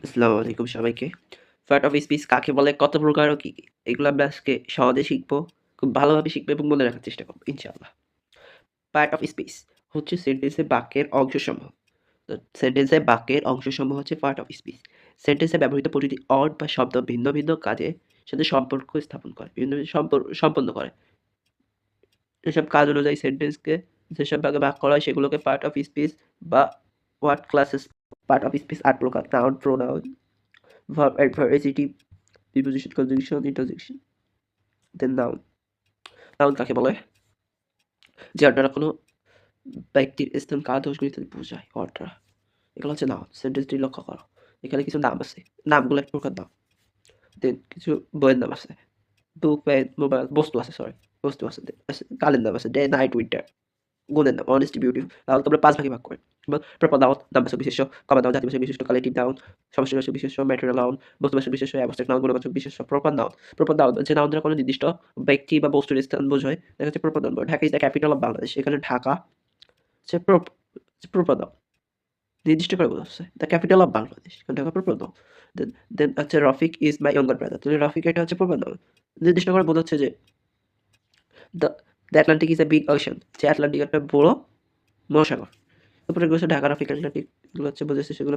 আসসালামু আলাইকুম সবাইকে। পার্ট অফ স্পিচ কাকে বলে, কত প্রকার ও কি, কি? এগুলো আমরা আজকে সহজে শিখবো। খুব ভালোভাবে শিখবো এবং মনে রাখার চেষ্টা করবো ইনশাআল্লাহ। পার্ট অফ স্পিচ হচ্ছে সেন্টেন্সে বাক্যের অংশসমূহ। তো সেন্টেন্সে বাক্যের অংশসমূহ হচ্ছে পার্ট অফ স্পিচ। সেন্টেন্সে ব্যবহৃত প্রতিটি অর্ড বা শব্দ ভিন্ন ভিন্ন কাজে সাথে সম্পর্ক স্থাপন করে, বিভিন্ন সম্পন্ন করে। এসব কাজ অনুযায়ী সেন্টেন্সকে যেসব ভাগে ভাগ করা হয় সেগুলোকে পার্ট অফ স্পিচ বা word classes. Part of speech ৮ প্রকার: noun, pronoun, verb, adverb, adjective, preposition, conjunction, interjection. Then noun. Noun কাকে বলে? যে অর্ডার কোনো ব্যক্তির স্থান, কাজ, দোষগুলো ইত্যাদি বোঝায় অর্ডার। এগুলো হচ্ছে নাউন। সেন্টেন্সটি লক্ষ্য করো। এখানে কিছু নাম আছে। নামগুলো এক প্রকার নাম। দেন কিছু বইয়ের নাম আছে। বুক, পেন, মোবাইল, বস্তু আছে, সরি। বস্তু আছে। কালের নাম আছে। Day, night, winter. গুণের নাম অনেস্টি, বিউটিফুল। তাহলে তোমরা ৫ ভাগে ভাগ করে। প্রপার নাউন, নামবাচক বিশেষ্য, কমা নাউন, জাতিবাচক বিশেষ্য, কালেক্টিভ নাউন, সমষ্টিবাচক বিশেষ্য, ম্যাটেরিয়াল নাউন, বস্তুবাচক বিশেষ্য, অ্যাবস্ট্রাক্ট নাউন, গুণবাচক বিশেষ্য, প্রপার নাউন। প্রপার নাউন যে নাউন দ্বারা কোনো নির্দিষ্ট ব্যক্তি বা বস্তুর স্থান বোঝায়, দেখা যাচ্ছে proper noun. Dhaka is the capital of Bangladesh. এখানে ঢাকা হচ্ছে প্রপার নাউন। নির্দিষ্ট করে বোঝাচ্ছে দ্য ক্যাপিটাল অফ বাংলাদেশ। এখানে ঢাকা প্রপার নাউন। দেন দেন হচ্ছে Rafiq is my younger brother. তাহলে রফিক এটা হচ্ছে প্রপার নাউন। নির্দিষ্ট করে বোঝাচ্ছে যে the the Atlantic is a big ocean. যে আটলান্টিক একটা বড় মহাসাগর। তারপরে এগুলো হচ্ছে ঢাকার আফ্রিকান আটলান্টিক, এগুলো হচ্ছে বোঝাচ্ছে সেগুলো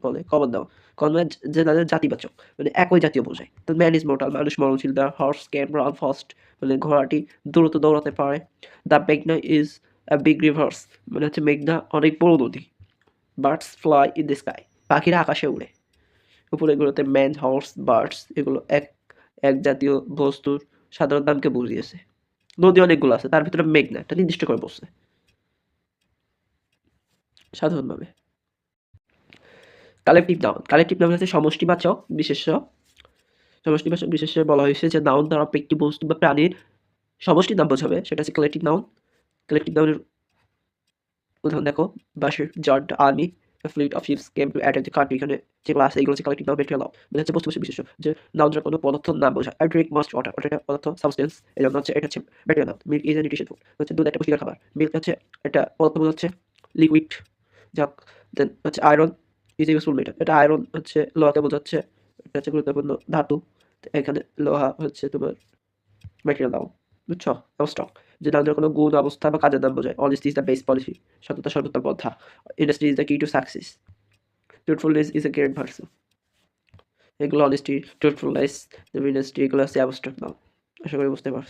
বলে কমন নাউন। কমন মানে যে তাদের জাতিবাচক, মানে একই জাতীয় বোঝায়। তো ম্যান ইজ মোর্টাল, মানুষ মরণশীল। The horse can run fast, মানে ঘোড়াটি দ্রুত দৌড়াতে পারে। দ্য মেঘনা ইজ আ বিগ রিভার্স, মানে হচ্ছে মেঘনা অনেক বড় নদী। Birds fly in the sky, পাখিরা আকাশে উড়ে। উপরে এগুলোতে ম্যান, হর্স, বার্ডস এগুলো এক এক জাতীয় বস্তুর সাধারণ নামকে বুঝিয়েছে। নদী অনেকগুলো আছে, তার ভিতরে মেঘনা একটা নির্দিষ্ট করে বলছে সাধারণভাবে। Collective noun. কালেকটিভ নাউন হচ্ছে সমষ্টিবাচক বিশেষ্য। সমষ্টিবাচক বিশেষ্যে বলা হয়েছে যে নাউন দ্বারা ব্যক্তি, বস্তু বা প্রাণীর সমষ্টির নাম বোঝাবে, সেটা হচ্ছে কালেকটিভ নাউন। কালেকটিভ নাউনের উদাহরণ দেখো: বাশির, joint army, fleet of ships came to attack the country. এখানে যেগুলো আছে এগুলো হচ্ছে কালেকটিভ নাউন। মেটেরিয়াল নাউন মানে হচ্ছে বস্তুবাচক বিশেষ্য, যে নাউন দ্বারা কোনো পদার্থের নাম বোঝায়। আই ড্রিঙ্ক মাস্ট ওয়াটার, ওটা একটা পদার্থ, সাবস্টেন্স। এই জন্য হচ্ছে এটা হচ্ছে material noun. Milk is a nutrition food, হচ্ছে দুধ একটা পুষ্টিকর খাবার। মিল্ক হচ্ছে একটা পদার্থ বোঝাচ্ছে, লিকুইড। যাক, দেন হচ্ছে iron is a useful metal, এটা আয়রন হচ্ছে লোহাকে বোঝাচ্ছে, এটা হচ্ছে গুরুত্বপূর্ণ ধাতু। তো এখানে লোহা হচ্ছে তোমার ম্যাটেরিয়াল নাউন। বুঝছো? স্টক যে নাউনের কোনো গুণ, অবস্থা বা কাজের নাম বোঝায়। Honesty is the best policy, সততা সর্বোত্তম পন্থা। ইন্ডাস্ট্রি ইজ দ্য কি to success. Truthfulness is a great version. এগুলো অনেস্টি, ট্রুথফুলনেস, ইন্ডাস্ট্রি এগুলো হচ্ছে অ্যাবস্ট্রাক্ট নাউন। আশা করি বুঝতে পারছো।